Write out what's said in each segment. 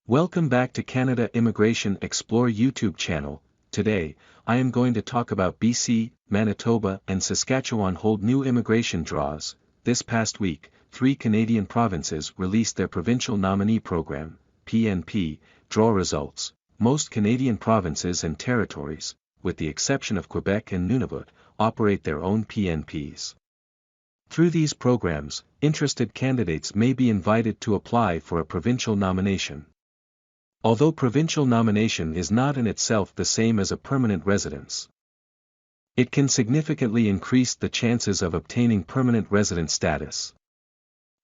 Welcome back to Canada Immigration Explore YouTube channel. Today, I am going to talk about BC, Manitoba and Saskatchewan hold new immigration draws. This past week, 3 Canadian provinces released their Provincial Nominee Program, PNP, draw results. Most Canadian provinces and territories, with the exception of Quebec and Nunavut, operate their own PNPs. Through these programs, interested candidates may be invited to apply for a provincial nomination. Although provincial nomination is not in itself the same as a permanent residence, it can significantly increase the chances of obtaining permanent resident status.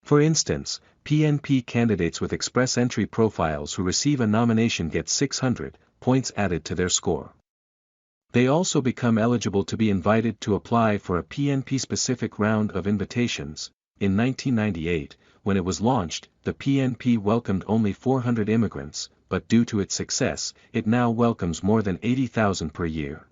For instance, PNP candidates with express entry profiles who receive a nomination get 600 points added to their score. They also become eligible to be invited to apply for a PNP-specific round of invitations. In 1998, when it was launched, the PNP welcomed only 400 immigrants, but due to its success, it now welcomes more than 80,000 per year.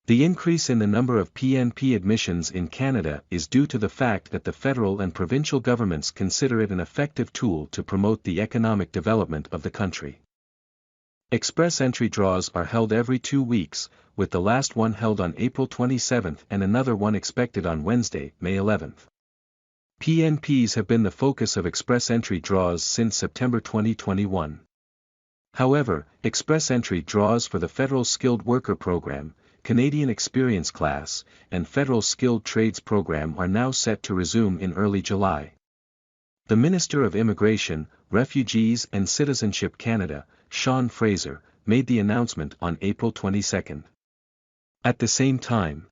The increase in the number of PNP admissions in Canada is due to the fact that the federal and provincial governments consider it an effective tool to promote the economic development of the country. Express entry draws are held every 2 weeks, with the last one held on April 27 and another one expected on Wednesday, May 11. PNPs have been the focus of express entry draws since September 2021. However, express entry draws for the Federal Skilled Worker Program, Canadian Experience Class, and Federal Skilled Trades Program are now set to resume in early July. The Minister of Immigration, Refugees and Citizenship Canada, Sean Fraser, made the announcement on April 22. At the same time,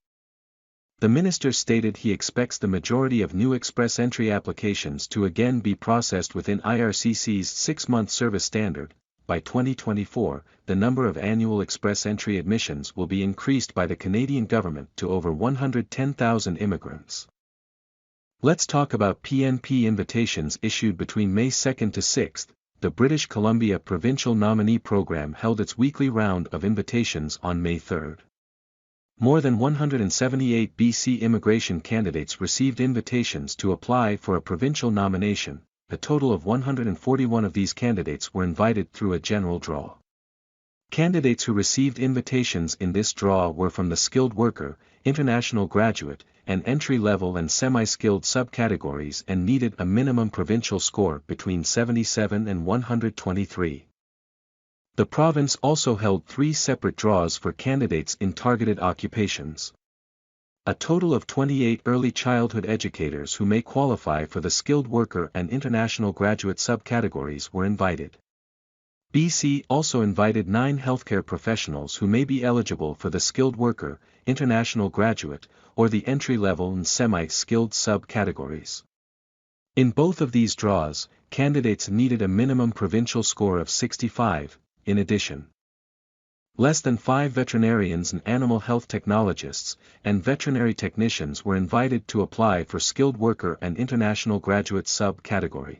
the minister stated he expects the majority of new express entry applications to again be processed within IRCC's 6-month service standard. By 2024, the number of annual express entry admissions will be increased by the Canadian government to over 110,000 immigrants. Let's talk about PNP invitations issued between May 2 to 6. The British Columbia Provincial Nominee Program held its weekly round of invitations on May 3. More than 178 BC immigration candidates received invitations to apply for a provincial nomination. A total of 141 of these candidates were invited through a general draw. Candidates who received invitations in this draw were from the skilled worker, international graduate, and entry-level and semi-skilled subcategories and needed a minimum provincial score between 77 and 123. The province also held 3 separate draws for candidates in targeted occupations. A total of 28 early childhood educators who may qualify for the skilled worker and international graduate subcategories were invited. BC also invited 9 healthcare professionals who may be eligible for the skilled worker, international graduate, or the entry-level and semi-skilled subcategories. In both of these draws, candidates needed a minimum provincial score of 65. In addition, less than 5 veterinarians and animal health technologists and veterinary technicians were invited to apply for skilled worker and international graduate subcategory.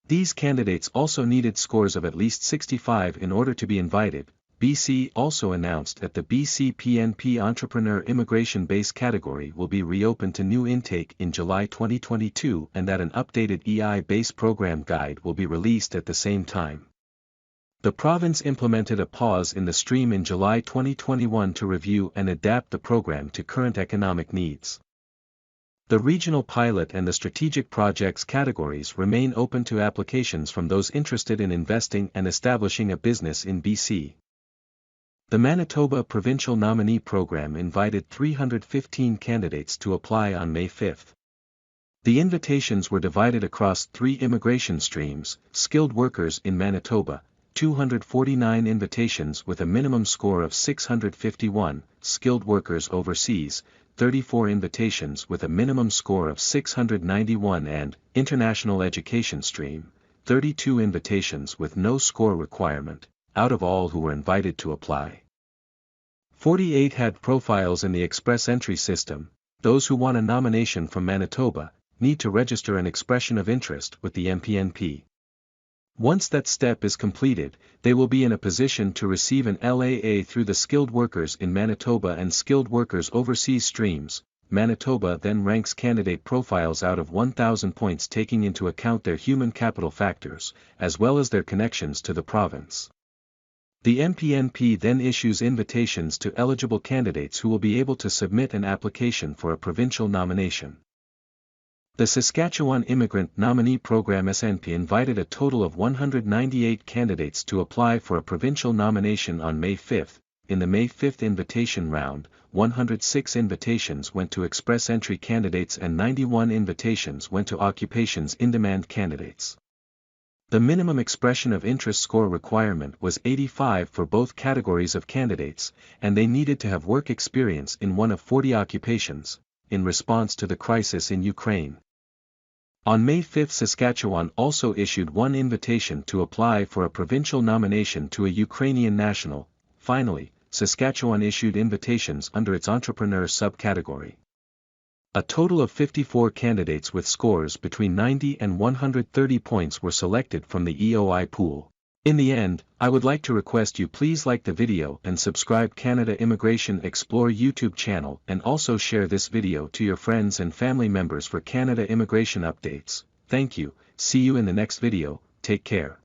These candidates also needed scores of at least 65 in order to be invited. BC also announced that the BC PNP Entrepreneur Immigration Base category will be reopened to new intake in July 2022 and that an updated EI Base program guide will be released at the same time. The province implemented a pause in the stream in July 2021 to review and adapt the program to current economic needs. The regional pilot and the strategic projects categories remain open to applications from those interested in investing and establishing a business in BC. The Manitoba Provincial Nominee Program invited 315 candidates to apply on May 5. The invitations were divided across 3 immigration streams: skilled workers in Manitoba, 249 invitations with a minimum score of 651, skilled workers overseas, 34 invitations with a minimum score of 691 and international education stream, 32 invitations with no score requirement. Out of all who were invited to apply, 48 had profiles in the express entry system. Those who want a nomination from Manitoba need to register an expression of interest with the MPNP. Once that step is completed, they will be in a position to receive an LAA through the skilled workers in Manitoba and skilled workers overseas streams. Manitoba then ranks candidate profiles out of 1,000 points taking into account their human capital factors, as well as their connections to the province. The PNP then issues invitations to eligible candidates who will be able to submit an application for a provincial nomination. The Saskatchewan Immigrant Nominee Program (SNP) invited a total of 198 candidates to apply for a provincial nomination on May 5. In the May 5 invitation round, 106 invitations went to express entry candidates and 91 invitations went to occupations in-demand candidates. The minimum expression of interest score requirement was 85 for both categories of candidates, and they needed to have work experience in one of 40 occupations, in response to the crisis in Ukraine. On May 5, Saskatchewan also issued one invitation to apply for a provincial nomination to a Ukrainian national. Finally, Saskatchewan issued invitations under its entrepreneur subcategory. A total of 54 candidates with scores between 90 and 130 points were selected from the EOI pool. In the end, I would like to request you please like the video and subscribe Canada Immigration Explore YouTube channel and also share this video to your friends and family members for Canada immigration updates. Thank you, see you in the next video, take care.